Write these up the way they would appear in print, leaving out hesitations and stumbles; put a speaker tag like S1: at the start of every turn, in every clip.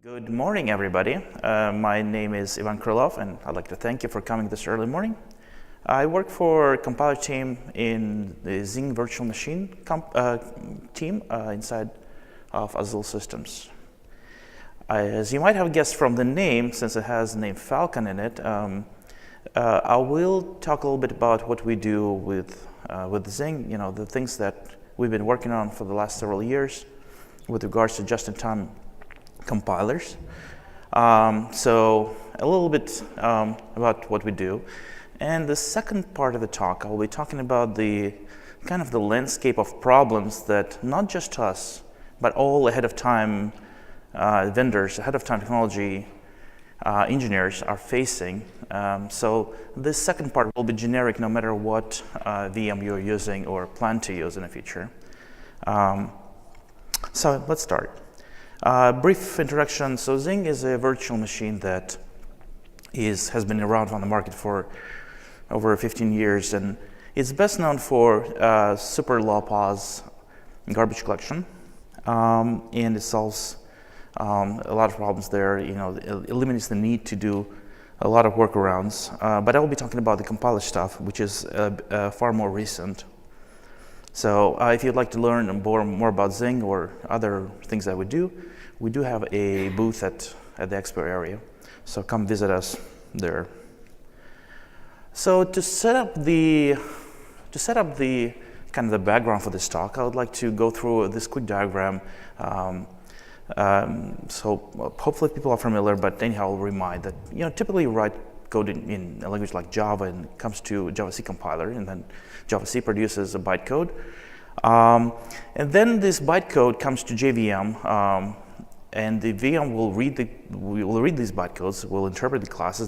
S1: Good morning, everybody. My name is Ivan Krylov, and I'd like to thank you for coming this early morning. I work for a compiler team in the Zing virtual machine team inside of Azul Systems. As you might have guessed from the name, since it has the name Falcon in it, I will talk a little bit about what we do with Zing, the things that we've been working on for the last several years with regards to just-in-time compilers. So a little bit about what we do. And the second part of the talk, I'll be talking about the kind of the landscape of problems that not just us, but all ahead of time vendors, ahead of time technology engineers are facing. So this second part will be generic no matter what VM you're using or plan to use in the future. So let's start. Brief introduction. So Zing is a virtual machine that has been around on the market for over 15 years, and it's best known for super low pause garbage collection, and it solves a lot of problems there. It eliminates the need to do a lot of workarounds. But I will be talking about the compiler stuff, which is far more recent. So if you'd like to learn more about Zing or other things that we do have a booth at the expo area. So come visit us there. So to set up the kind of the background for this talk, I would like to go through this quick diagram. So hopefully people are familiar, but anyhow, I'll remind that typically you write code in a language like Java, and it comes to Java C compiler, and then Java C produces a bytecode. And then this bytecode comes to JVM, and the VM will read these bytecodes, will interpret the classes,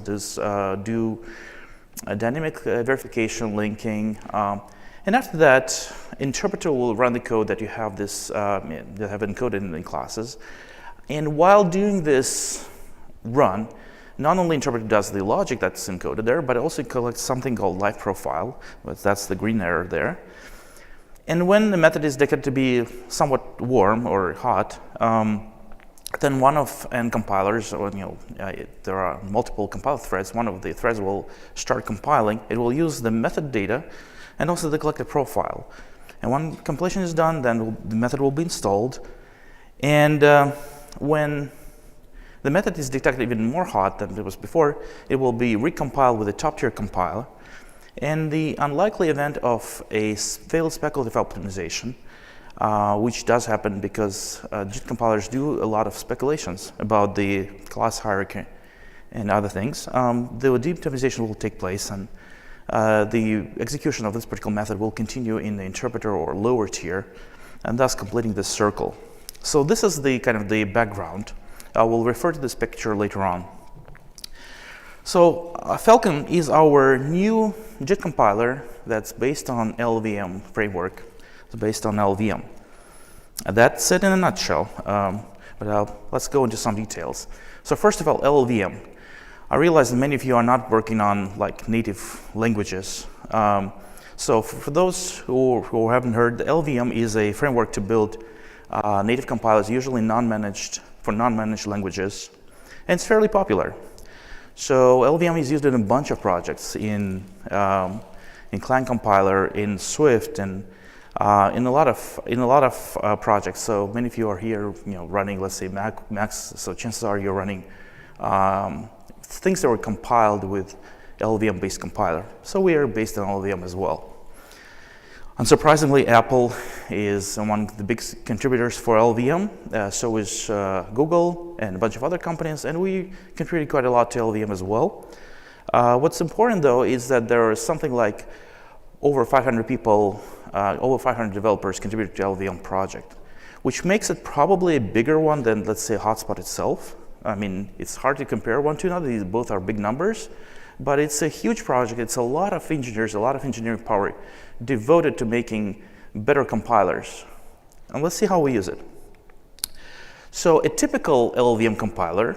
S1: do dynamic verification, linking, and after that, interpreter will run the code that you have that have encoded in classes. And while doing this run, not only interpreter does the logic that's encoded there, but it also collects something called live profile. That's the green arrow there. And when the method is declared to be somewhat warm or hot, then one of compilers, or there are multiple compile threads. One of the threads will start compiling. It will use the method data and also the collected profile. And when compilation is done, then the method will be installed. And when the method is detected even more hot than it was before, it will be recompiled with a top-tier compiler. And the unlikely event of a failed speculative optimization, which does happen because JIT compilers do a lot of speculations about the class hierarchy and other things, the de-optimization will take place, and the execution of this particular method will continue in the interpreter or lower tier, and thus completing this circle. So this is the kind of the background. I will refer to this picture later on. So Falcon is our new JIT compiler that's based on LLVM framework. It's based on LLVM. That's it in a nutshell, but let's go into some details. So first of all, LLVM. I realize that many of you are not working on native languages. So for those who haven't heard, LLVM is a framework to build native compilers, usually for non-managed languages, and it's fairly popular. So LLVM is used in a bunch of projects in Clang compiler, in Swift, and in a lot of projects. So many of you are here, running, let's say Macs. So chances are you're running things that were compiled with LLVM-based compiler. So we are based on LLVM as well. Unsurprisingly, Apple is among the big contributors for LLVM. So is Google and a bunch of other companies, and we contribute quite a lot to LLVM as well. What's important, though, is that there are something like over 500 people, over 500 developers contributed to LLVM project, which makes it probably a bigger one than, let's say, Hotspot itself. I mean, it's hard to compare one to another. These both are big numbers, but it's a huge project. It's a lot of engineers, a lot of engineering power devoted to making better compilers. And let's see how we use it. So a typical LLVM compiler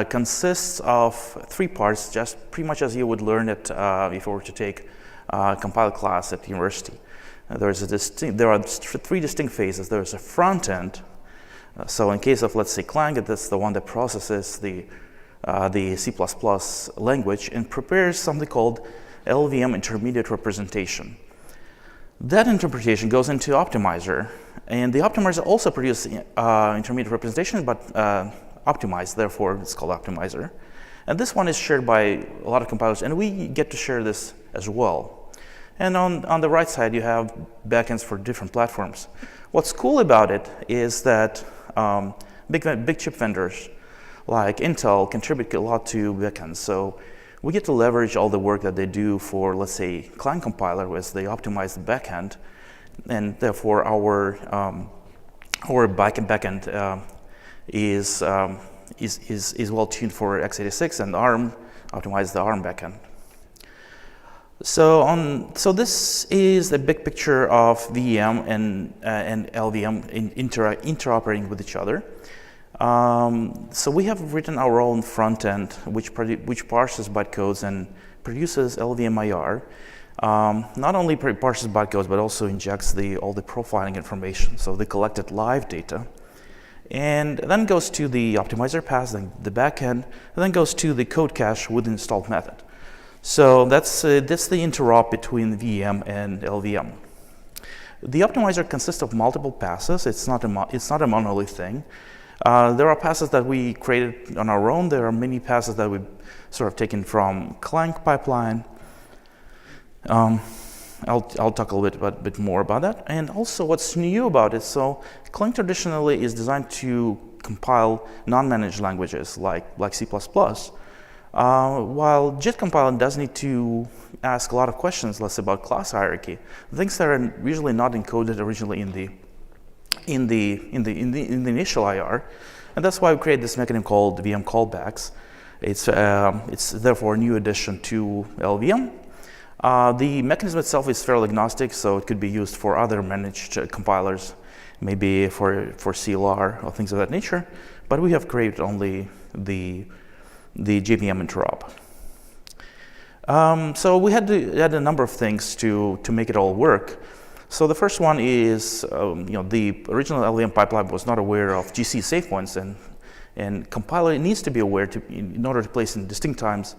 S1: consists of three parts, just pretty much as you would learn it if you were to take a compiler class at university. There are three distinct phases. There's a front end, So in case of, let's say, Clang, that's the one that processes the C++ language and prepares something called LLVM intermediate representation. That interpretation goes into optimizer, and the optimizer also produces intermediate representation, but optimized, therefore it's called optimizer. And this one is shared by a lot of compilers, and we get to share this as well. And on the right side, you have backends for different platforms. What's cool about it is that big chip vendors like Intel contribute a lot to backends. So we get to leverage all the work that they do for, let's say, Clang compiler, as they optimize the backend, and therefore our backend is well tuned for x86, and ARM optimizes the ARM backend. So this is a big picture of VM and LLVM interoperating with each other. So we have written our own front end, which parses bytecodes and produces LLVM IR. Not only parses bytecodes, but also injects all the profiling information, so the collected live data, and then goes to the optimizer pass, then the backend, and then goes to the code cache with the installed method. So that's the interop between VM and LLVM. The optimizer consists of multiple passes. It's not a monolith thing. There are passes that we created on our own. There are many passes that we've sort of taken from Clang pipeline. I'll talk a little bit more about that. And also what's new about it, so Clang traditionally is designed to compile non-managed languages like C++. While JIT compiler does need to ask a lot of questions, let's say about class hierarchy, things that are usually not encoded originally in the initial IR, and that's why we create this mechanism called VM callbacks. It's therefore a new addition to LLVM. The mechanism itself is fairly agnostic, so it could be used for other managed compilers, maybe for CLR or things of that nature. But we have created only the JVM interop. So we had to add a number of things to make it all work. So the first one is, the original LLVM pipeline was not aware of GC save points, and compiler needs to be aware in order to place in distinct times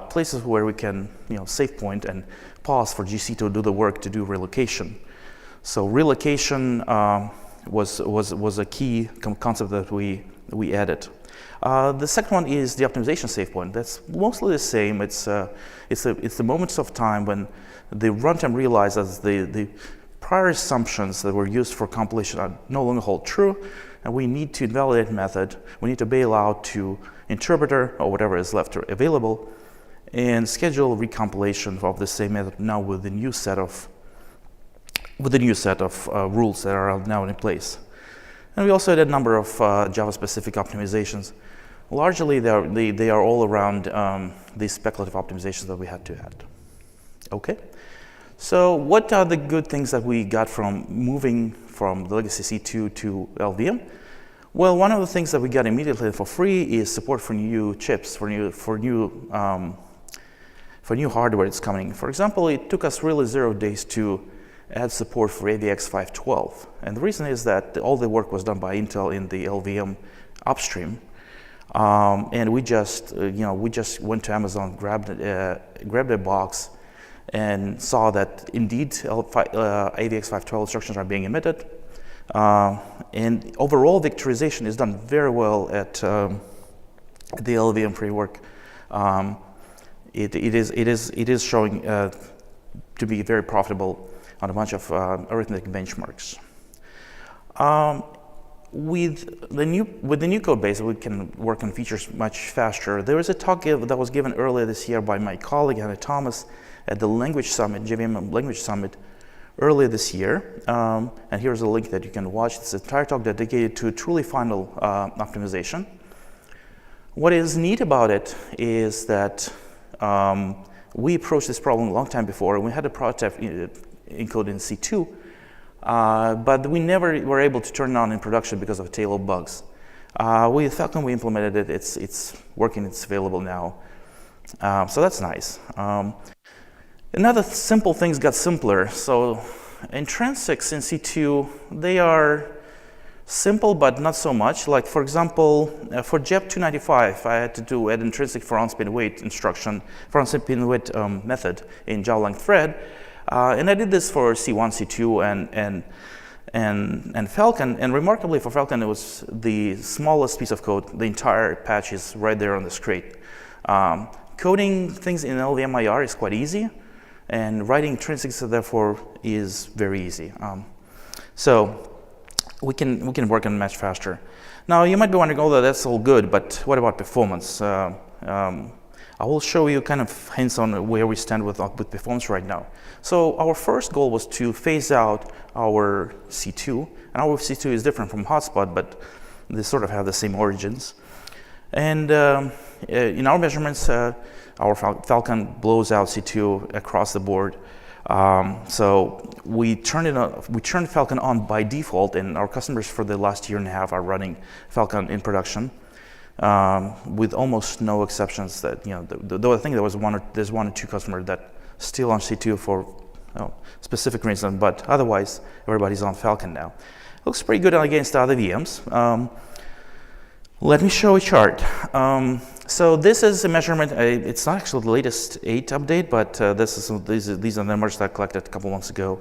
S1: places where we can save point and pause for GC to do the work to do relocation. So relocation was a key concept that we added. The second one is the optimization save point. That's mostly the same. It's the moments of time when the runtime realizes the prior assumptions that were used for compilation no longer hold true, and we need to invalidate method. We need to bail out to interpreter or whatever is left available, and schedule recompilation of the same method now with the new set of rules that are now in place. And we also had a number of Java-specific optimizations. Largely, they are all around these speculative optimizations that we had to add. Okay, so what are the good things that we got from moving from the legacy C2 to LLVM? Well, one of the things that we got immediately for free is support for new chips, for new hardware that's coming. For example, it took us really 0 days to add support for AVX 512, and the reason is that all the work was done by Intel in the LLVM upstream, and we just went to Amazon, grabbed a box, and saw that indeed AVX 512 instructions are being emitted, and overall vectorization is done very well at the LLVM framework. It is showing to be very profitable on a bunch of arithmetic benchmarks. With the new code base, we can work on features much faster. There was a talk that was given earlier this year by my colleague Hannah Thomas at the Language Summit, JVM Language Summit, earlier this year. And here's a link that you can watch. It's an entire talk dedicated to truly final optimization. What is neat about it is that we approached this problem a long time before, and we had a prototype encoded in C2, but we never were able to turn it on in production because of a tail of bugs. With Falcon, we implemented it. It's working. It's available now. So that's nice. Another simple things got simpler. So intrinsics in C2, they are simple, but not so much. Like for example, for JEP 295, I had to do an intrinsic for on-spin wait instruction, for on-spin wait method in Java lang thread, and I did this for C1, C2, and Falcon. And remarkably, for Falcon, it was the smallest piece of code. The entire patch is right there on the screen. Coding things in LLVM IR is quite easy, and writing intrinsics therefore is very easy. So we can work on much faster. Now you might be wondering, oh, that's all good, but what about performance? I will show you kind of hints on where we stand with performance right now. So our first goal was to phase out our C2, and our C2 is different from hotspot, but they sort of have the same origins. And in our measurements, our Falcon blows out C2 across the board. So we turned Falcon on by default, and our customers for the last year and a half are running Falcon in production with almost no exceptions. That though I think there's one or two customers that still on C2 for specific reason, but otherwise everybody's on Falcon now. Looks pretty good against other VMs. Let me show a chart. So this is a measurement. It's not actually the latest 8 update, but these are the numbers that I collected a couple months ago.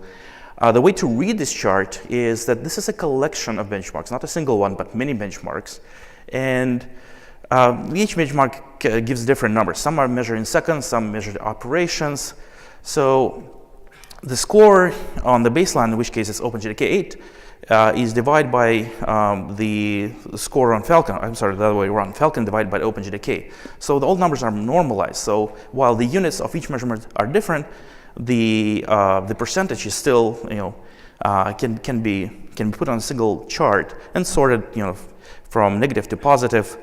S1: The way to read this chart is that this is a collection of benchmarks, not a single one, but many benchmarks. And each benchmark gives different numbers. Some are measured in seconds, some measured operations. So the score on the baseline, in which case it's OpenJDK 8, is divided by the score on Falcon. I'm sorry, the other way around. Falcon divided by OpenJDK. So the old numbers are normalized. So while the units of each measurement are different, the percentage is still can be put on a single chart and sorted from negative to positive.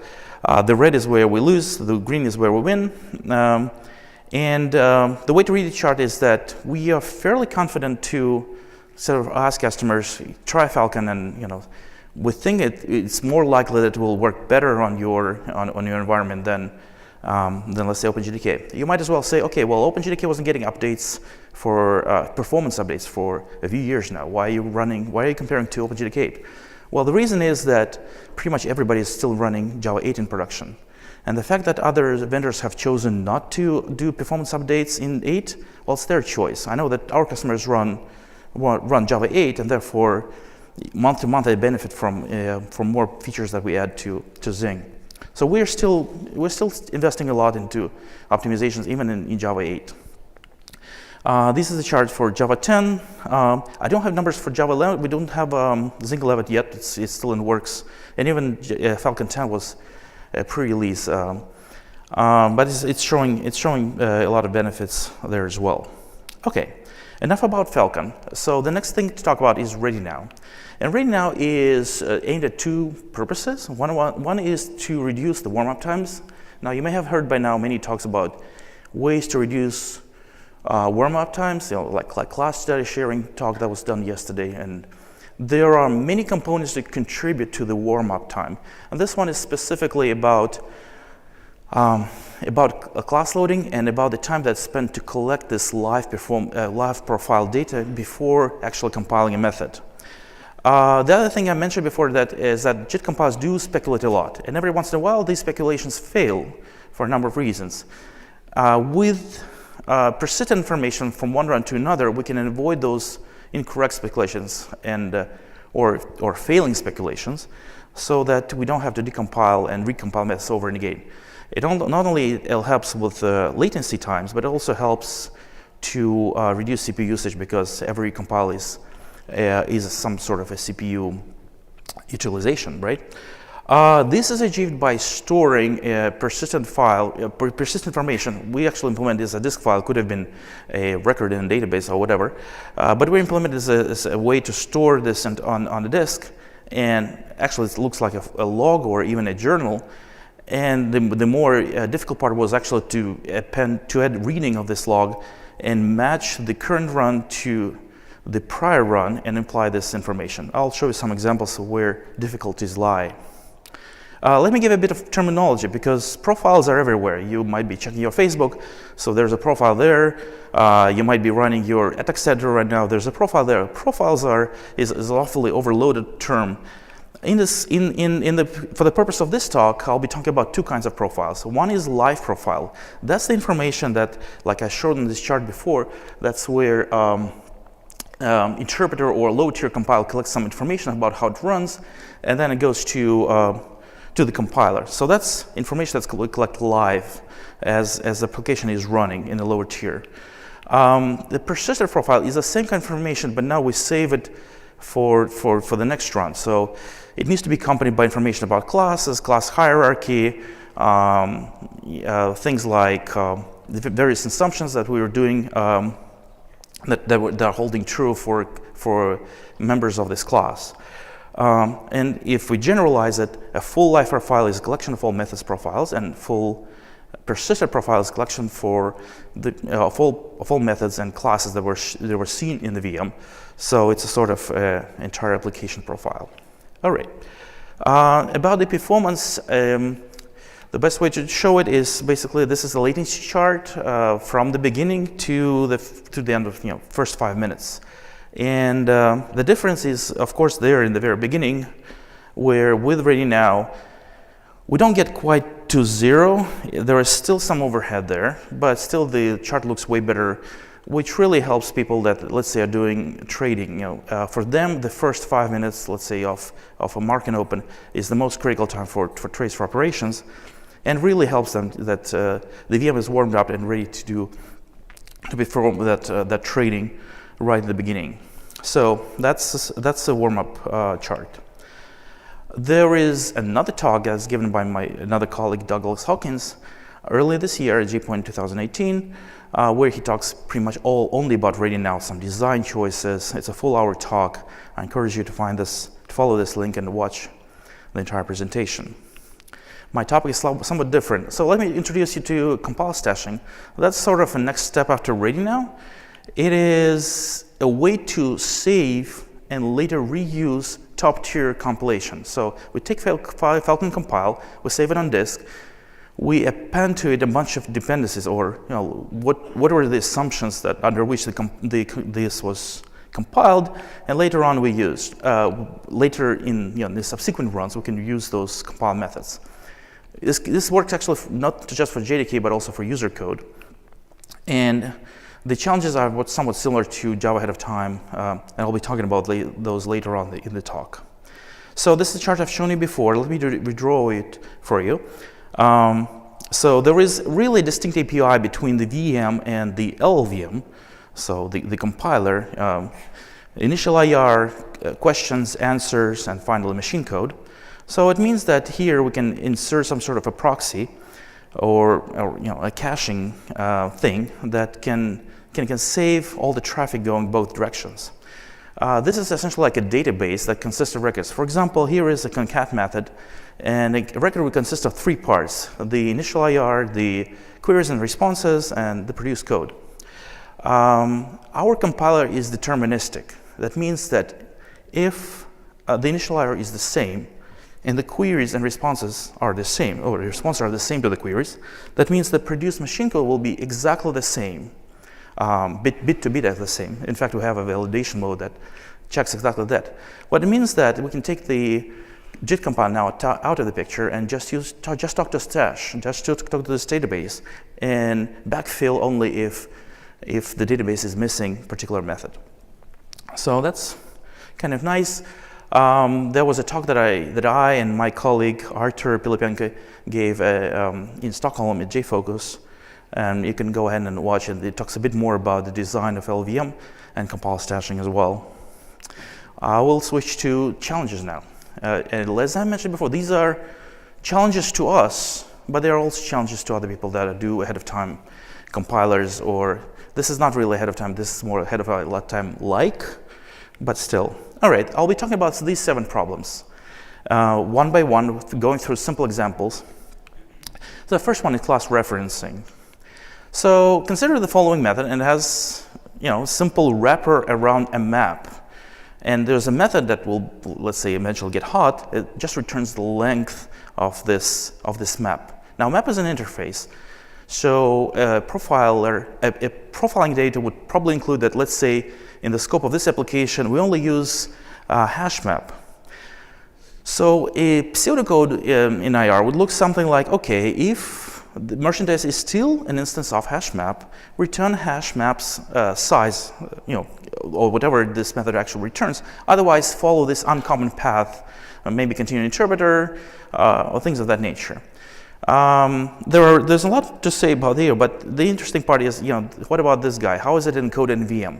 S1: The red is where we lose. The green is where we win. And the way to read the chart is that we are fairly confident to sort of ask customers, try Falcon, and we think it's more likely that it will work better on your environment than let's say OpenJDK. You might as well say, okay, well, OpenJDK wasn't getting updates for performance updates for a few years now. Why are you comparing to OpenJDK 8? Well, the reason is that pretty much everybody is still running Java 8 in production. And the fact that other vendors have chosen not to do performance updates in 8, well, it's their choice. I know that our customers run Java 8, and therefore month to month they benefit from more features that we add to Zing. So we're still investing a lot into optimizations even in Java 8. This is a chart for Java 10. I don't have numbers for Java 11. We don't have Zing 11 yet. It's still in works, and even Falcon 10 was a pre-release, but it's showing a lot of benefits there as well. Okay. Enough about Falcon. So the next thing to talk about is ReadyNow. And ReadyNow is aimed at two purposes. One is to reduce the warm-up times. Now you may have heard by now many talks about ways to reduce warm-up times, like class data sharing talk that was done yesterday. And there are many components that contribute to the warm-up time. And this one is specifically about class loading and about the time that's spent to collect this live profile data before actually compiling a method. The other thing I mentioned before that is that JIT compilers do speculate a lot, and every once in a while these speculations fail for a number of reasons. With persistent information from one run to another, we can avoid those incorrect speculations and or failing speculations, so that we don't have to decompile and recompile methods over and again. It not only helps with latency times, but it also helps to reduce CPU usage, because every compile is some sort of a CPU utilization, right? This is achieved by storing a persistent file, persistent information. We actually implement this as a disk file. Could have been a record in a database or whatever, but we implement this as a way to store this on the disk, and actually it looks like a log or even a journal. And the more difficult part was actually to add reading of this log and match the current run to the prior run and imply this information. I'll show you some examples of where difficulties lie. Let me give a bit of terminology, because profiles are everywhere. You might be checking your Facebook, so there's a profile there. You might be running your text editor right now. There's a profile there. Profiles is an awfully overloaded term. For the purpose of this talk, I'll be talking about two kinds of profiles. One is live profile. That's the information that, like I showed in this chart before, that's where interpreter or low-tier compiler collects some information about how it runs, and then it goes to the compiler. So that's information that's collected live as the application is running in the lower tier. The persistent profile is the same kind of information, but now we save it for the next run. So it needs to be accompanied by information about classes, class hierarchy, things like the various assumptions that we were doing that are holding true for members of this class. And if we generalize it, a full live profile is a collection of all methods profiles, and full persistent profile is a collection for the of all methods and classes that were seen in the VM. So it's a sort of entire application profile. All right. About the performance, the best way to show it is basically this is the latency chart from the beginning to the end of first 5 minutes. And the difference is, of course, there in the very beginning, where with ReadyNow, we don't get quite to 0. There is still some overhead there, but still the chart looks way better, which really helps people that, let's say, are doing trading. For them, the first 5 minutes, let's say, of a market open is the most critical time for trades, for operations, and really helps them that the VM is warmed up and ready to perform that trading right at the beginning. So that's a warm-up chart. There is another talk that's given by another colleague, Douglas Hawkins, earlier this year at JPoint 2018, where he talks pretty much only about ReadyNow, some design choices. It's a full-hour talk. I encourage you to follow this link and watch the entire presentation. My topic is somewhat different. So let me introduce you to compile stashing. That's sort of a next step after ReadyNow. It is a way to save and later reuse top-tier compilation. So we take Falcon compile, we save it on disk, we append to it a bunch of dependencies, or what were the assumptions that under which this was compiled, and later on we used. Later in the subsequent runs, we can use those compile methods. This works actually not just for JDK, but also for user code. And the challenges are somewhat similar to Java ahead of time, and I'll be talking about those later on in the talk. So this is a chart I've shown you before. Let me redraw it for you. So there is really a distinct API between the VM and the LLVM, so the compiler, initial IR, questions, answers, and finally machine code. So it means that here we can insert some sort of a proxy or a caching thing that can save all the traffic going both directions. This is essentially like a database that consists of records. For example, here is a concat method, and a record will consist of 3 parts: the initial IR, the queries and responses, and the produced code. Our compiler is deterministic. That means that if the initial IR is the same, and the queries and responses are the same, or the responses are the same to the queries, that means the produced machine code will be exactly the same, bit to bit as the same. In fact, we have a validation mode that checks exactly that. What it means that we can take the JIT compiler now out of the picture and just talk to stash, just talk to this database, and backfill only if the database is missing a particular method. So that's kind of nice. There was a talk that I and my colleague Artur Pilipenko gave in Stockholm at JFocus, and you can go ahead and watch it. It talks a bit more about the design of LLVM and compile stashing as well. I will switch to challenges now. And as I mentioned before, these are challenges to us, but they are also challenges to other people that do ahead of time compilers, or this is not really ahead of time, this is more ahead of time like, but still. All right, I'll be talking about these 7 problems, one by one, going through simple examples. So the first one is class referencing. So consider the following method, and it has simple wrapper around a map. And there's a method that will, let's say, eventually get hot. It just returns the length of this map. Now, map is an interface. So a profiling data would probably include that, let's say, in the scope of this application, we only use hash map. So a pseudocode in IR would look something like, okay, if the merchandise is still an instance of hash map, return hash map's size, or whatever this method actually returns. Otherwise, follow this uncommon path, maybe continue interpreter, or things of that nature. There's a lot to say about here, but the interesting part is, what about this guy? How is it encoded in VM?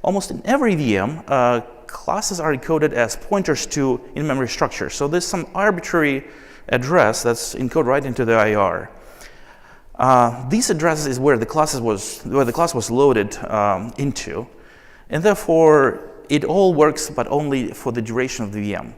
S1: Almost in every VM, classes are encoded as pointers to in-memory structures. So there's some arbitrary address that's encoded right into the IR. These addresses is where the class was loaded into, and therefore it all works, but only for the duration of the VM.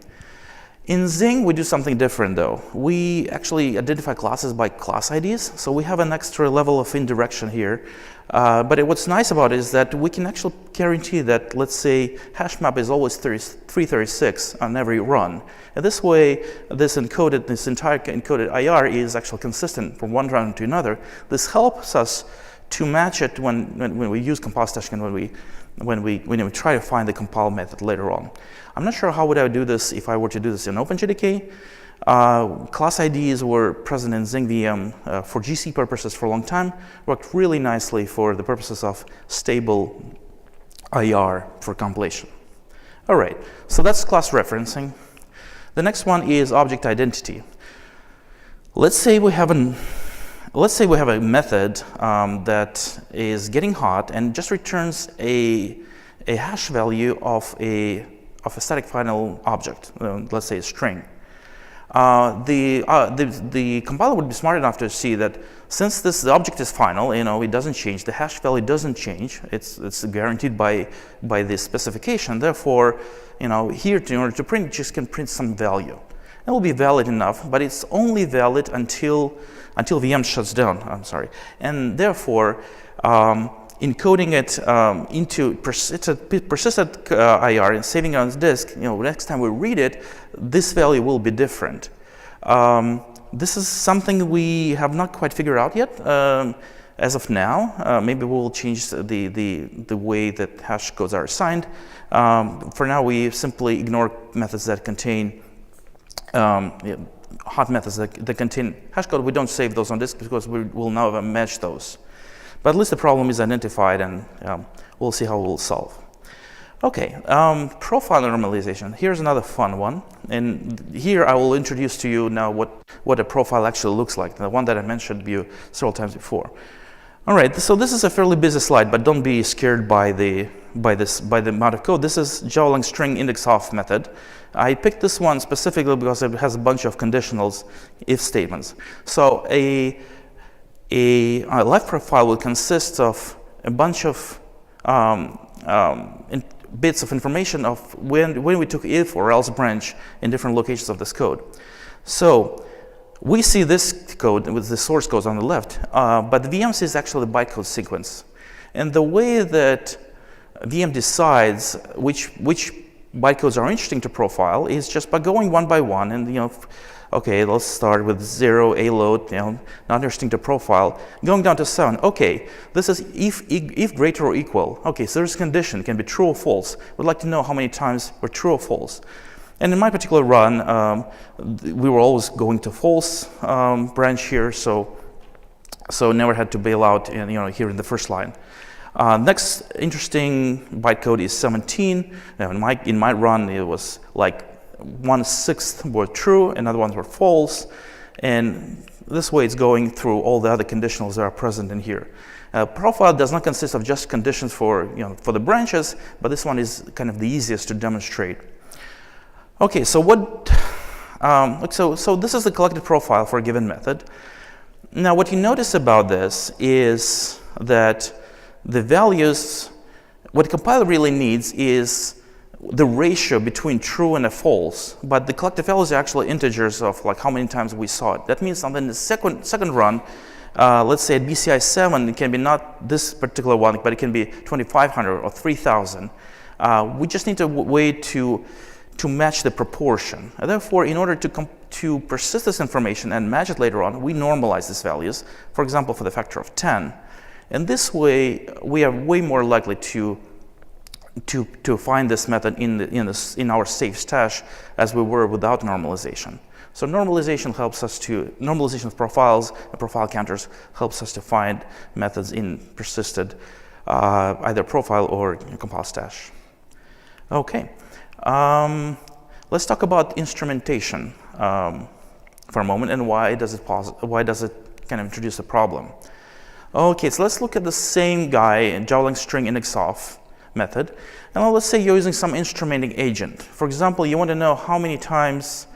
S1: In Zing, we do something different though. We actually identify classes by class IDs, so we have an extra level of indirection here. But what's nice about it is that we can actually guarantee that, let's say, hash map is always 336 on every run. And this way, this entire encoded IR is actually consistent from one run to another. This helps us to match it when we use compile stash and when we try to find the compile method later on. I'm not sure how would I do this if I were to do this in OpenJDK. Class IDs were present in Zing VM for GC purposes for a long time, worked really nicely for the purposes of stable IR for compilation. All right, so that's class referencing. The next one is object identity. Let's say we have a method that is getting hot and just returns a hash value of a static final object, let's say a string. The compiler would be smart enough to see that since the object is final, it doesn't change, the hash value doesn't change. It's guaranteed by the specification. Therefore, here in order to print, just can print some value. It will be valid enough, but it's only valid until VM shuts down. I'm sorry, and therefore, encoding it into persistent IR and saving it on the disk, next time we read it, this value will be different. This is something we have not quite figured out yet as of now. Maybe we'll change the way that hash codes are assigned. For now, we simply ignore methods that contain hot methods that contain hash code. We don't save those on disk because we will now match those. But at least the problem is identified, and we'll see how we'll solve. Okay, profile normalization. Here's another fun one. And here I will introduce to you now what a profile actually looks like, the one that I mentioned to you several times before. All right, so this is a fairly busy slide, but don't be scared by the amount of code. This is Java string index off method. I picked this one specifically because it has a bunch of conditionals, if statements. So a live profile will consist of a bunch of bits of information of when we took if or else branch in different locations of this code. So we see this code with the source code on the left, but the VM sees actually the bytecode sequence. And the way that VM decides which bytecodes are interesting to profile is just by going one by one and okay, let's start with 0, A load, not interesting to profile. Going down to 7, okay, this is if greater or equal. Okay, so there's a condition, it can be true or false. We'd like to know how many times we're true or false. And in my particular run, we were always going to false branch here, so never had to bail out here in the first line. Next interesting bytecode is 17. In my run, it was like 1/6 were true, and other ones were false. And this way it's going through all the other conditionals that are present in here. Profile does not consist of just conditions for the branches, but this one is kind of the easiest to demonstrate. Okay, so so this is the collected profile for a given method. Now what you notice about this is that the values, what the compiler really needs is the ratio between true and a false, but the collected values are actually integers of like how many times we saw it. That means that in the second run, let's say at BCI 7, it can be not this particular one, but it can be 2,500 or 3,000. We just need a way to match the proportion. And therefore, in order to persist this information and match it later on, we normalize these values, for example, for the factor of 10. And this way, we are way more likely to to find this method in our safe stash as we were without normalization. So normalization of profiles and profile counters helps us to find methods in persisted either profile or compile stash. Okay, let's talk about instrumentation for a moment and why does it kind of introduce a problem. Okay, so let's look at the same guy, Java string index off method, and let's say you're using some instrumenting agent. For example, you want to know how many times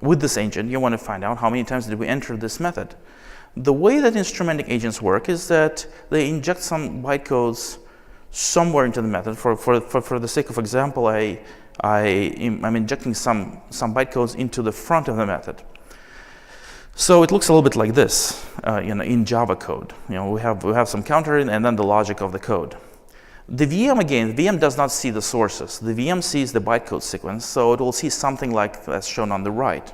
S1: with this agent, you want to find out how many times did we enter this method. The way that instrumenting agents work is that they inject some bytecodes somewhere into the method. For the sake of example, I'm injecting some bytecodes into the front of the method. So it looks a little bit like this, in Java code. We have some counter and then the logic of the code. The VM, again, the VM does not see the sources. The VM sees the bytecode sequence, so it will see something like that's shown on the right.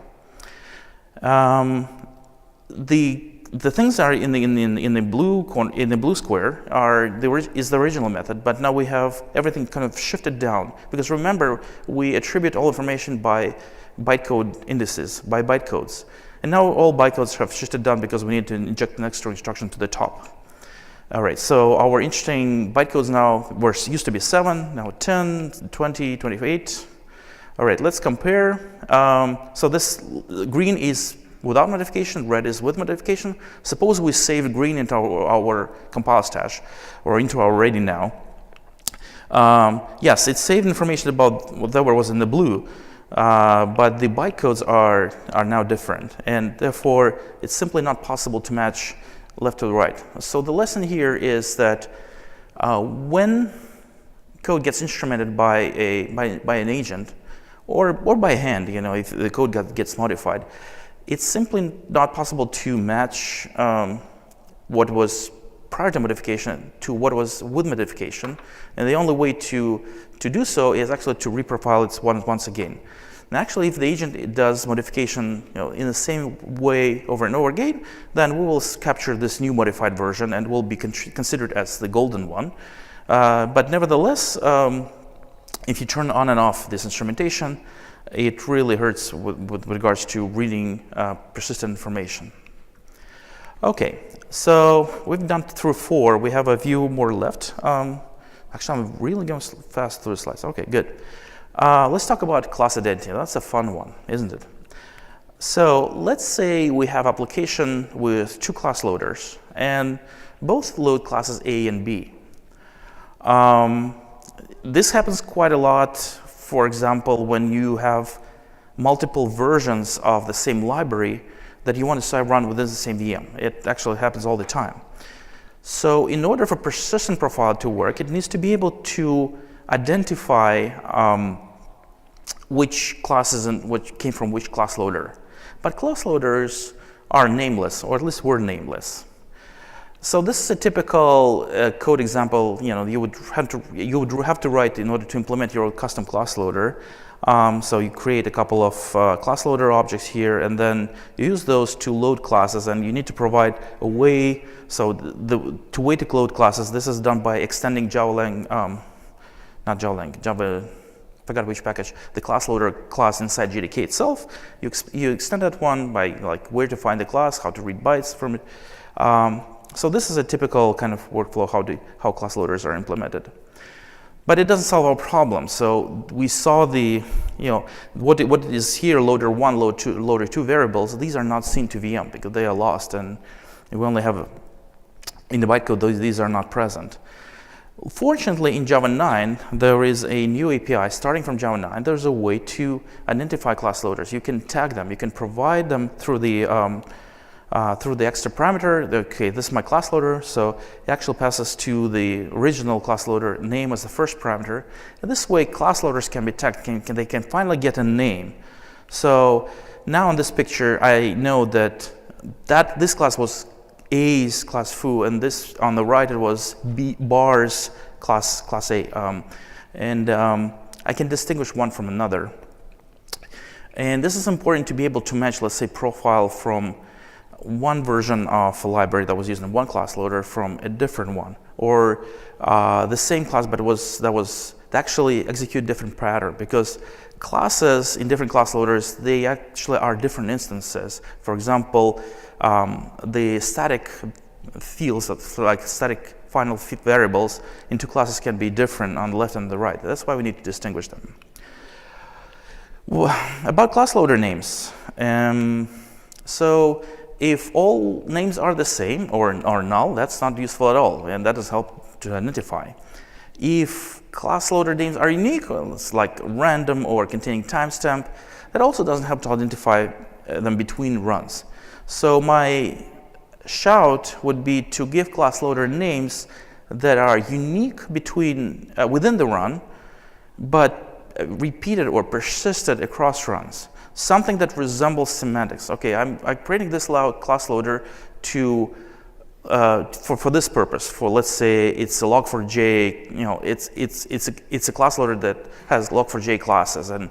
S1: The things are in the blue square is the original method, but now we have everything kind of shifted down because remember we attribute all information by bytecode indices, by bytecodes, and now all bytecodes have shifted down because we need to inject the next instruction to the top. All right, so our interesting bytecodes now used to be 7, now 10, 20, 28. All right, let's compare. So this green is without modification, red is with modification. Suppose we save green into our compile stash or into our ReadyNow. Yes, it saved information about whatever was in the blue, but the bytecodes are now different, and therefore it's simply not possible to match left to the right. So the lesson here is that when code gets instrumented by an agent or by hand, if the code gets modified, it's simply not possible to match what was prior to modification to what was with modification, and the only way to do so is actually to reprofile it once again. And actually, if the agent does modification in the same way over and over again, then we will capture this new modified version and will be considered as the golden one. But nevertheless, if you turn on and off this instrumentation, it really hurts with regards to reading persistent information. Okay, so we've done through 4. We have a few more left. Actually, I'm really going fast through the slides. Okay, good. Let's talk about class identity. That's a fun one, isn't it? So let's say we have application with 2 class loaders, and both load classes A and B. This happens quite a lot, for example, when you have multiple versions of the same library that you want to run within the same VM. It actually happens all the time. So in order for persistent profile to work, it needs to be able to identify which classes and what came from which class loader. But class loaders are nameless, or at least were nameless. So this is a typical code example. You would have to write in order to implement your custom class loader. So you create a couple of class loader objects here, and then you use those to load classes, and you need to provide a way. So to load classes, this is done by extending Java, I forgot which package, the class loader class inside JDK itself. You extend that one by where to find the class, how to read bytes from it. So this is a typical kind of workflow how class loaders are implemented. But it doesn't solve our problem. So we saw what is here, loader 1, loader 2 variables. These are not seen to VM because they are lost, and we only have in the bytecode these are not present. Fortunately, in Java 9, there is a new API starting from Java 9. There's a way to identify class loaders. You can tag them. You can provide them through the extra parameter. Okay, this is my class loader, so it actually passes to the original class loader name as the first parameter. And this way, class loaders can be tagged. They can finally get a name. So now in this picture, I know that this class was A's class foo, and this on the right it was B bar's class A, I can distinguish one from another. And this is important to be able to match, let's say, profile from one version of a library that was used in one class loader from a different one, or the same class but that was they actually execute different pattern, because classes in different class loaders, they actually are different instances. For example, the static fields, like static final variables in two classes, can be different on the left and the right. That's why we need to distinguish them. Well, about class loader names. So if all names are the same or null, that's not useful at all, and that does help to identify. If class loader names are unique, it's like random or containing timestamp, that also doesn't help to identify them between runs. So my shout would be to give class loader names that are unique between within the run, but repeated or persisted across runs. Something that resembles semantics. Okay, I'm creating this class loader to for this purpose. For, let's say, it's a log4j. You know, it's a class loader that has log4j classes, and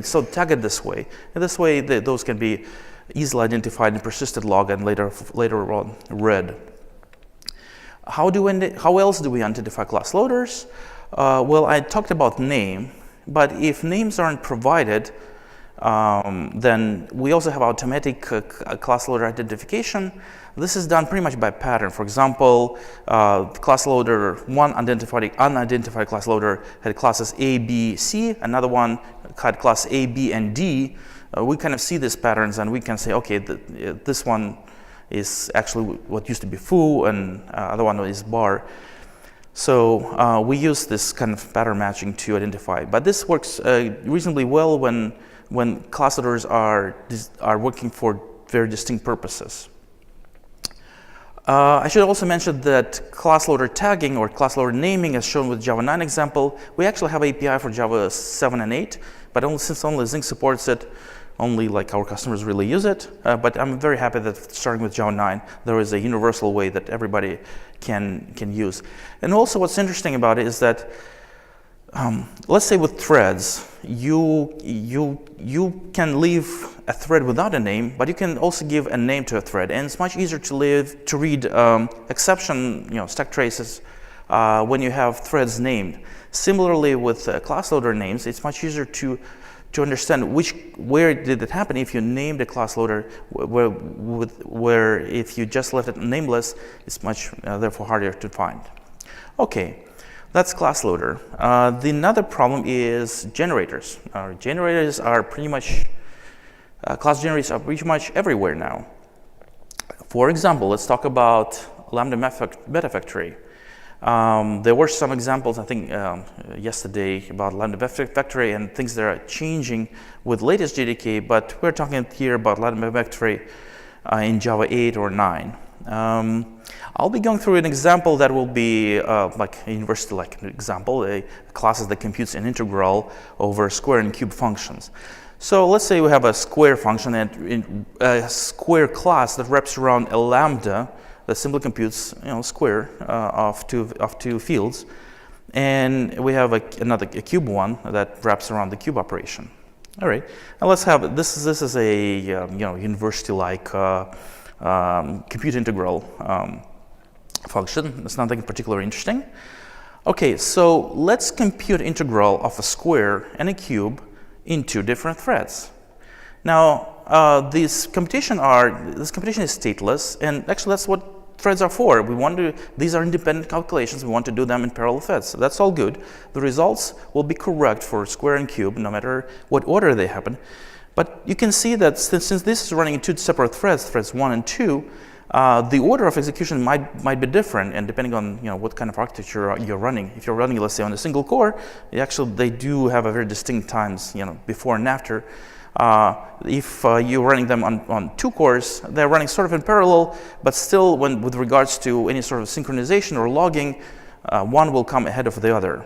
S1: so tag it this way. And this way, those can be easily identified in persisted log and later on read. How else do we identify class loaders? Well, I talked about name, but if names aren't provided, then we also have automatic class loader identification. This is done pretty much by pattern. For example, class loader one unidentified class loader had classes A, B, C. Another one had class A, B, and D. We kind of see these patterns, and we can say, okay, this one is actually what used to be foo, and other one is bar. So we use this kind of pattern matching to identify. But this works reasonably well when class loaders are working for very distinct purposes. I should also mention that class loader tagging or class loader naming, as shown with Java 9 example, we actually have API for Java 7 and 8, but since only Zing supports it, only like our customers really use it. But I'm very happy that starting with Java 9, there is a universal way that everybody can use. And also what's interesting about it is that, let's say with threads, you can leave a thread without a name, but you can also give a name to a thread. And it's much easier to read exception, stack traces when you have threads named. Similarly with class loader names, it's much easier to understand where did it happen if you named a class loader, where if you just left it nameless, it's much therefore harder to find. Okay, that's class loader. The another problem is generators. Generators are pretty much, class generators are pretty much everywhere now. For example, let's talk about Lambda Meta Factory. There were some examples, I think, yesterday about Lambda Factory and things that are changing with latest JDK, but we're talking here about Lambda Factory in Java 8 or 9. I'll be going through an example that will be like a university-like example, a class that computes an integral over square and cube functions. So let's say we have a square function and a square class that wraps around a lambda that simply computes, square of two fields, and we have a cube one that wraps around the cube operation. All right, now let's have this is a university-like compute integral function. It's nothing particularly interesting. Okay, so let's compute integral of a square and a cube in two different threads. Now this computation is stateless, and actually that's what threads are for. These are independent calculations. We want to do them in parallel threads. So that's all good. The results will be correct for square and cube, no matter what order they happen. But you can see that since this is running in two separate threads, threads 1 and 2, the order of execution might be different, and depending on what kind of architecture you're running. If you're running, let's say, on a single core, they do have a very distinct times, before and after. If you're running them on two cores, they're running sort of in parallel, but still, with regards to any sort of synchronization or logging, one will come ahead of the other.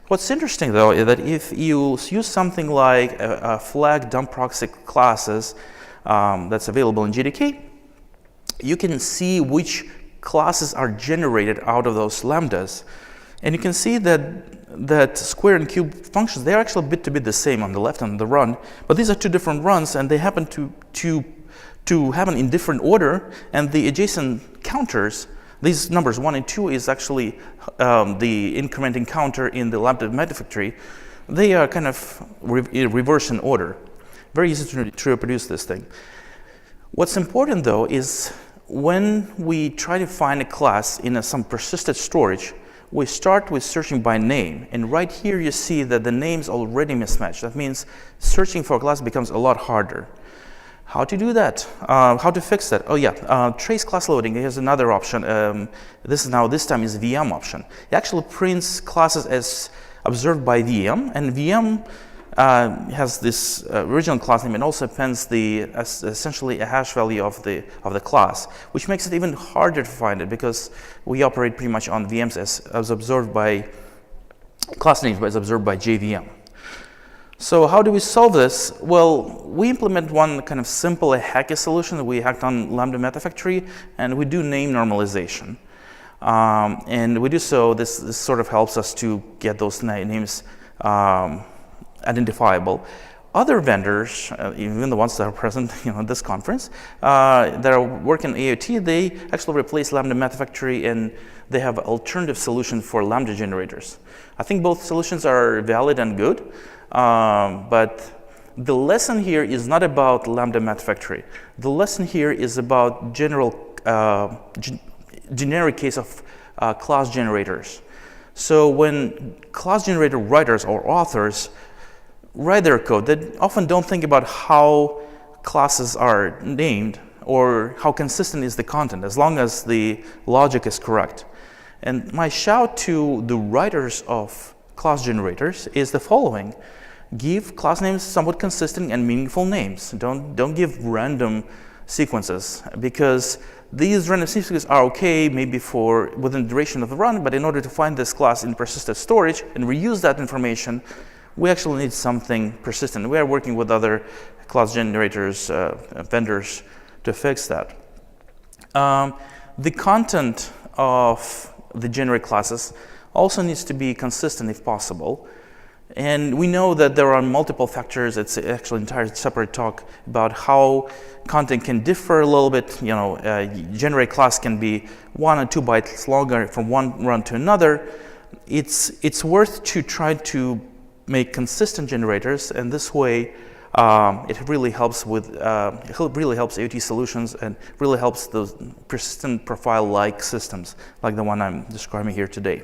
S1: What's interesting, though, is that if you use something like a flag dump proxy classes that's available in JDK, you can see which classes are generated out of those lambdas. And you can see that square and cube functions, they're actually bit to bit the same on the left and the run, but these are two different runs, and they happen to happen in different order, and the adjacent counters, These numbers 1 and 2 is actually the incrementing counter in the Lambda meta factory. They are kind of reverse in order. Very easy to reproduce this thing. What's important though is when we try to find a class in some persistent storage, we start with searching by name, and right here you see that the name's already mismatched. That means searching for a class becomes a lot harder. How to do that? How to fix that? Oh yeah, trace class loading. Here's another option. This time is VM option. It actually prints classes as observed by VM, and VM has this original class name and also appends essentially a hash value of the class, which makes it even harder to find it because we operate pretty much on VMs as observed by class names as observed by JVM. So how do we solve this? Well, we implement one kind of simple hacky solution that we hacked on Lambda meta factory, and we do name normalization. And we do so, this sort of helps us to get those names identifiable. Other vendors, even the ones that are present at this conference, that are working AOT, they actually replace Lambda meta factory and they have alternative solutions for Lambda generators. I think both solutions are valid and good, but the lesson here is not about Lambda meta factory. The lesson here is about generic case of class generators. So when class generator writers or authors write their code, they often don't think about how classes are named or how consistent is the content, as long as the logic is correct. And my shout to the writers of class generators is the following. Give class names somewhat consistent and meaningful names. Don't give random sequences, because these random sequences are okay maybe for within the duration of the run, but in order to find this class in persistent storage and reuse that information, we actually need something persistent. We are working with other class generators, vendors, to fix that. The content of the generate classes also needs to be consistent if possible. And we know that there are multiple factors. It's actually an entire separate talk about how content can differ a little bit. Generate class can be 1 or 2 bytes longer from one run to another. It's worth to try to make consistent generators, and this way it really helps with AOT solutions and really helps those persistent profile-like systems like the one I'm describing here today.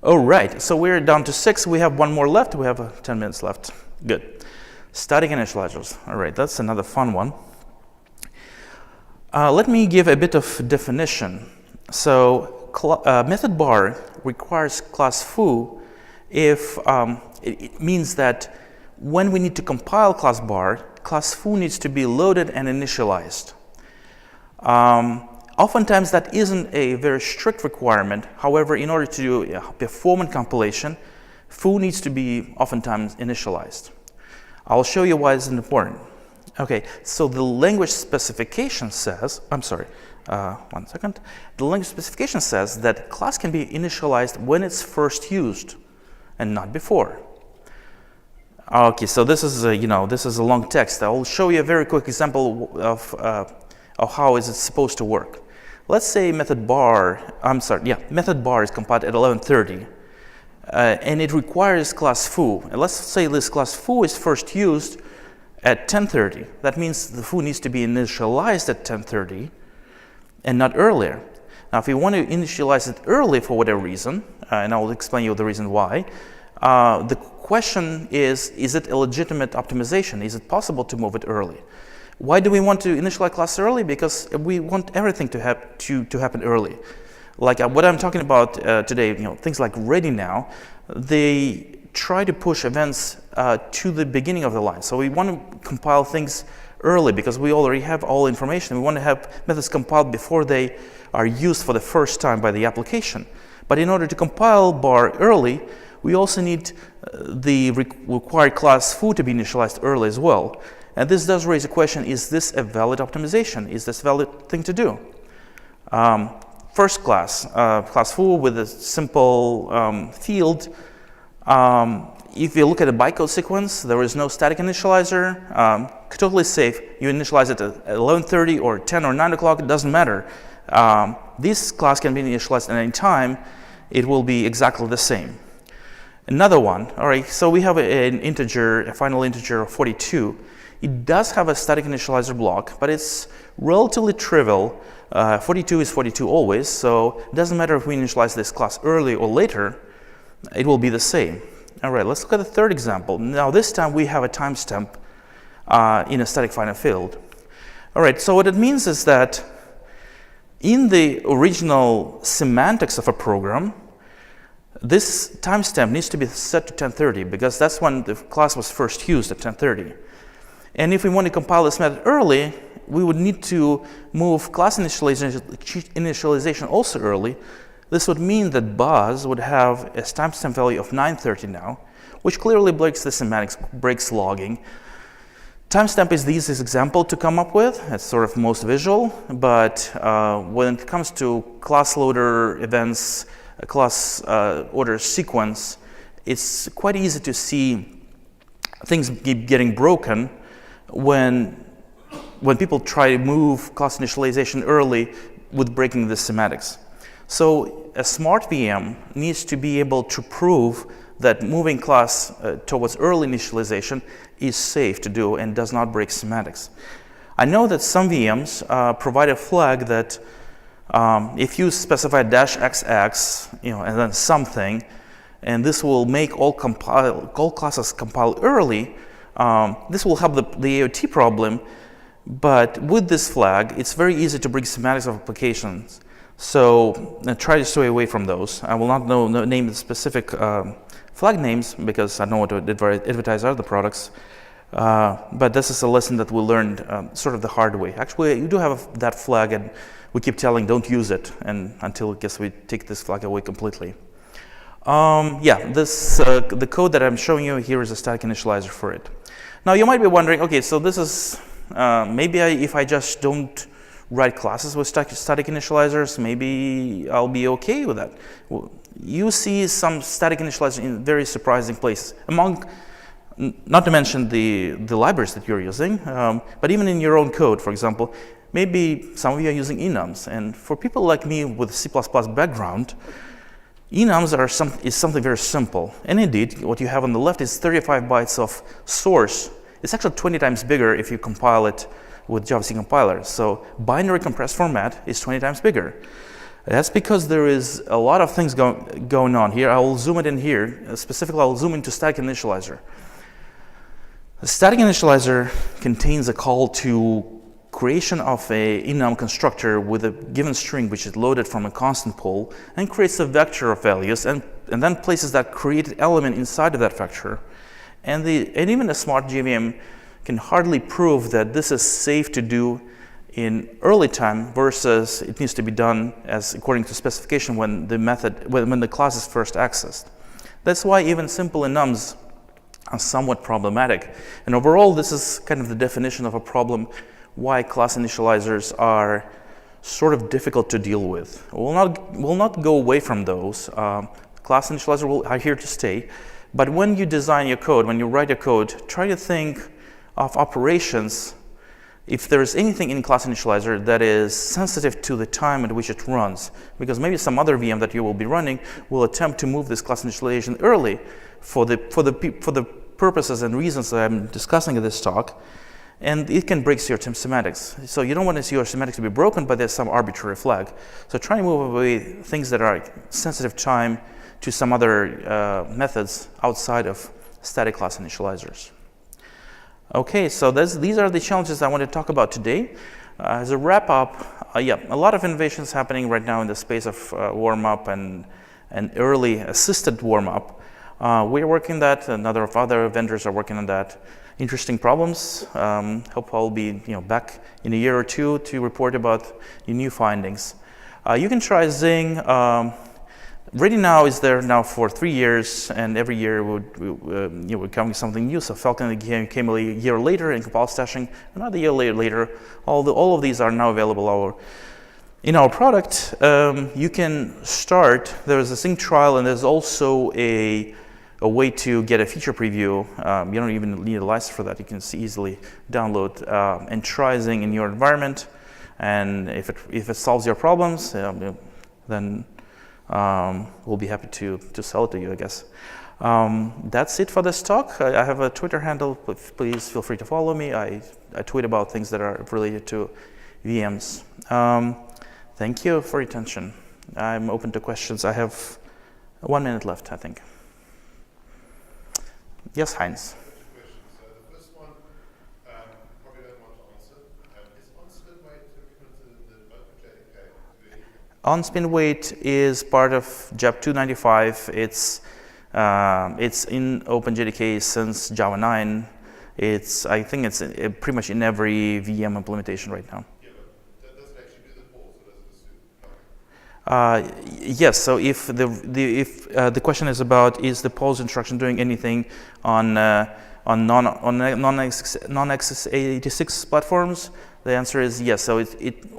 S1: All right, so we're down to 6. We have one more left. We have 10 minutes left. Good. Static initializers. All right, that's another fun one. Let me give a bit of definition. So method bar requires class foo if it means that when we need to compile class bar, class foo needs to be loaded and initialized. Oftentimes that isn't a very strict requirement. However, in order to do a performant compilation, foo needs to be oftentimes initialized. I'll show you why it's important. Okay, so the language specification says, one second. The language specification says that class can be initialized when it's first used and not before. Okay, so this is a long text. I'll show you a very quick example of how is it supposed to work. Let's say method bar is compiled at 11:30, and it requires class foo. And let's say this class foo is first used at 10:30. That means the foo needs to be initialized at 10:30 and not earlier. Now, if you want to initialize it early for whatever reason, and I'll explain you the reason why, the question is it a legitimate optimization? Is it possible to move it early? Why do we want to initialize class early? Because we want everything to happen early. Like what I'm talking about today, things like ReadyNow, they try to push events to the beginning of the line. So we want to compile things early because we already have all information. We want to have methods compiled before they are used for the first time by the application. But in order to compile bar early, we also need the required class foo to be initialized early as well. And this does raise a question, is this a valid optimization? Is this a valid thing to do? First class foo with a simple field. If you look at a bytecode sequence, there is no static initializer. Totally safe. You initialize it at 11:30 or 10 or 9 o'clock, it doesn't matter. this class can be initialized at any time. It will be exactly the same. Another one, all right, so we have an integer, a final integer of 42. It does have a static initializer block, but it's relatively trivial. 42 is 42 always, so it doesn't matter if we initialize this class early or later, it will be the same. All right, let's look at the third example. Now this time we have a timestamp in a static final field. All right, so what it means is that in the original semantics of a program, this timestamp needs to be set to 1030 because that's when the class was first used at 1030. And if we want to compile this method early, we would need to move class initialization also early. This would mean that Buzz would have a timestamp value of 930 now, which clearly breaks the semantics, breaks logging. Timestamp is the easiest example to come up with. It's sort of most visual, but when it comes to class loader events, class order sequence, it's quite easy to see things keep getting broken when people try to move class initialization early with breaking the semantics. So a smart VM needs to be able to prove that moving class towards early initialization is safe to do and does not break semantics. I know that some VMs provide a flag that if you specify -XX, and then something, and this will make all classes compile early, this will help the AOT problem, but with this flag, it's very easy to break semantics of applications. So try to stay away from those. I will not name the specific flag names because I don't want to advertise other products. But this is a lesson that we learned sort of the hard way. Actually, you do have that flag, and we keep telling don't use it, and until I guess we take this flag away completely. The code that I'm showing you here is a static initializer for it. Now you might be wondering, okay, so this is if I just don't write classes with static initializers, maybe I'll be okay with that. Well, you see some static initializers in very surprising places, not to mention the libraries that you're using, but even in your own code, for example. Maybe some of you are using enums, and for people like me with C++ background, enums is something very simple. And indeed, what you have on the left is 35 bytes of source. It's actually 20 times bigger if you compile it with JavaC compiler. So binary compressed format is 20 times bigger. That's because there is a lot of things going on here. I will zoom it in here. Specifically, I will zoom into static initializer. The static initializer contains a call to creation of a enum constructor with a given string which is loaded from a constant pool and creates a vector of values and then places that created element inside of that vector. And even a smart JVM can hardly prove that this is safe to do in early time versus it needs to be done as according to specification when the class is first accessed. That's why even simple enums are somewhat problematic. And overall, this is kind of the definition of a problem why class initializers are sort of difficult to deal with. We'll not go away from those. Class initializers are here to stay. But when you design your code, when you write your code, try to think of operations if there is anything in class initializer that is sensitive to the time at which it runs. Because maybe some other VM that you will be running will attempt to move this class initialization early for the purposes and reasons that I'm discussing in this talk. And it can break your semantics. So you don't want to see your semantics to be broken, but there's some arbitrary flag. So try and move away things that are sensitive time to some other methods outside of static class initializers. Okay, so these are the challenges I want to talk about today. As a wrap up, a lot of innovations happening right now in the space of warmup and early assisted warmup. We're working on that, and other vendors are working on that. Interesting problems. Hope I'll be back in a year or two to report about new findings. You can try Zing. ReadyNow is there now for 3 years, and every year we're coming something new. So Falcon came a year later, and compile stashing another year later. All of these are now available in our product. You can start. There's a Zing trial, and there's also a way to get a feature preview. You don't even need a license for that. You can easily download and try Zing in your environment. And if it solves your problems, then we'll be happy to sell it to you, I guess. That's it for this talk. I have a Twitter handle. Please feel free to follow me. I tweet about things that are related to VMs. Thank you for your attention. I'm open to questions. I have 1 minute left, I think. Yes, Heinz.
S2: So the first one, probably don't want to answer. Is on-spin weight implemented in the open JDK?
S1: On-spin weight is part of JAP 295. It's in OpenJDK since Java 9. I think it's pretty much in every VM implementation right now.
S2: Yeah, but does it actually do the polls, or does it assume?
S1: Yes. So if the question is about is the polls instruction doing anything on non-x86 platforms, the answer is yes. So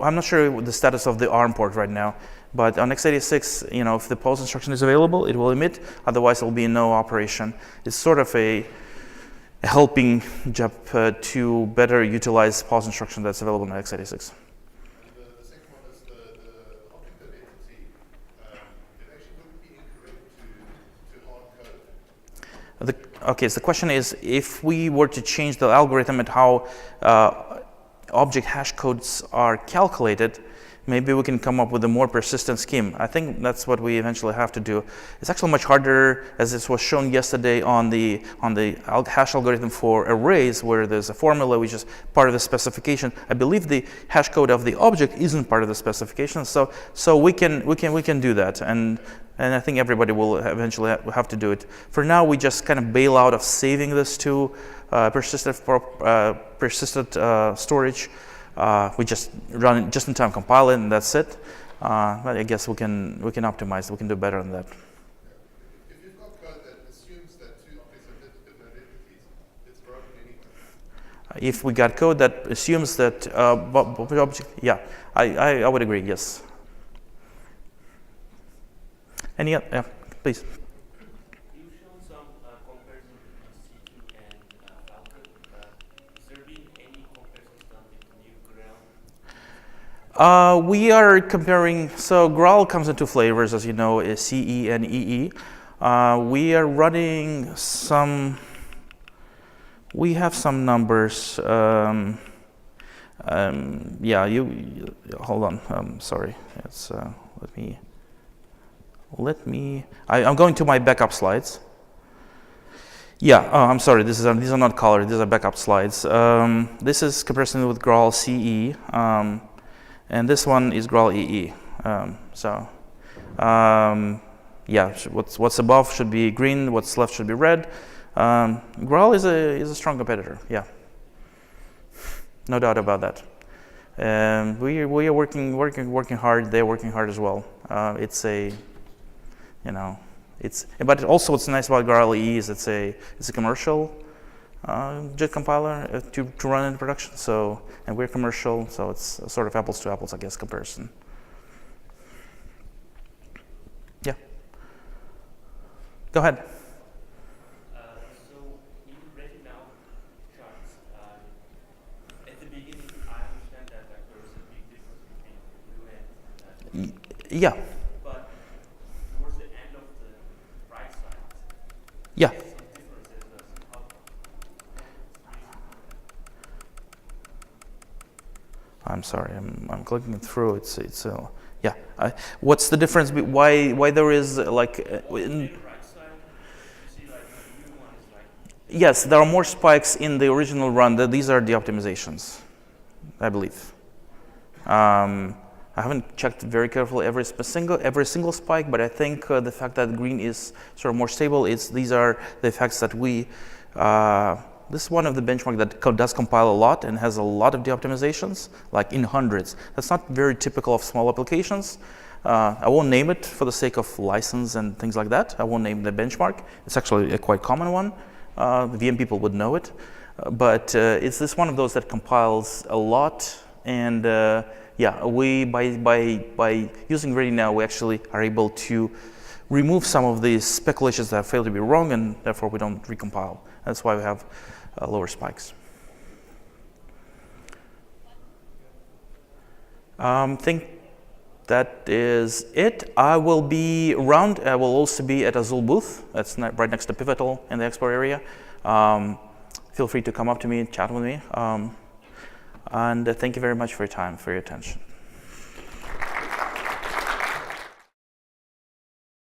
S1: I'm not sure the status of the ARM port right now. But on x86, if the pause instruction is available, it will emit. Otherwise, it will be no operation. It's sort of a helping JAP to better utilize pause instruction that's available on x86.
S2: And the second one is the object identity. It actually wouldn't be incorrect to hard code.
S1: Okay, so the question is, if we were to change the algorithm at how object hash codes are calculated, maybe we can come up with a more persistent scheme. I think that's what we eventually have to do. It's actually much harder, as this was shown yesterday on the hash algorithm for arrays, where there's a formula which is part of the specification. I believe the hash code of the object isn't part of the specification, so we can do that, and I think everybody will eventually have to do it. For now, we just kind of bail out of saving this to persistent storage. We just run it just in time, compile it, and that's it. But I guess we can optimize. We can do better than that.
S2: If you've got code that assumes that two objects are different identities, it's broken anyway.
S1: If we got code that assumes that object, yeah, I would agree. Yes. Any other? Yeah, please.
S3: You've shown some comparison between C2 and Falcon. Has there been any comparisons done with the new Grail?
S1: We are comparing, so Graal comes in two flavors, as you know, is CE and EE. We are running some, we have some numbers. Yeah, hold on, sorry. It's, I'm going to my backup slides. Yeah, I'm sorry, these are not colored, these are backup slides. This is comparison with Graal CE. And this one is Graal EE. Yeah, what's above should be green, what's left should be red. Graal is a strong competitor. Yeah, no doubt about that. We are working hard. They're working hard as well. But also what's nice about Graal EE is it's a commercial JIT compiler to run in production. So, and we're commercial, so it's sort of apples to apples, I guess, comparison. Yeah. Go ahead.
S3: So in ReadyNow charts, at the beginning, I understand that there was a big difference between blue and
S1: yeah.
S3: But towards the end of the right side,
S1: Yeah. I'm sorry, I'm clicking through. It's yeah. What's the difference? Why there is Yes, there are more spikes in the original run. These are the optimizations, I believe. I haven't checked very carefully every single spike, but I think the fact that green is sort of more stable. These are the effects that we. This is one of the benchmarks that does compile a lot and has a lot of de-optimizations, like in hundreds. That's not very typical of small applications. I won't name it for the sake of license and things like that. I won't name the benchmark. It's actually a quite common one. VM people would know it. But it's this one of those that compiles a lot. And yeah, we by using ReadyNow, we actually are able to remove some of these speculations that fail to be wrong, and therefore we don't recompile. That's why we have lower spikes. Think that is it. I will be around. I will also be at Azul booth. That's right next to Pivotal in the expo area. Feel free to come up to me and chat with me. And thank you very much for your time, for your attention.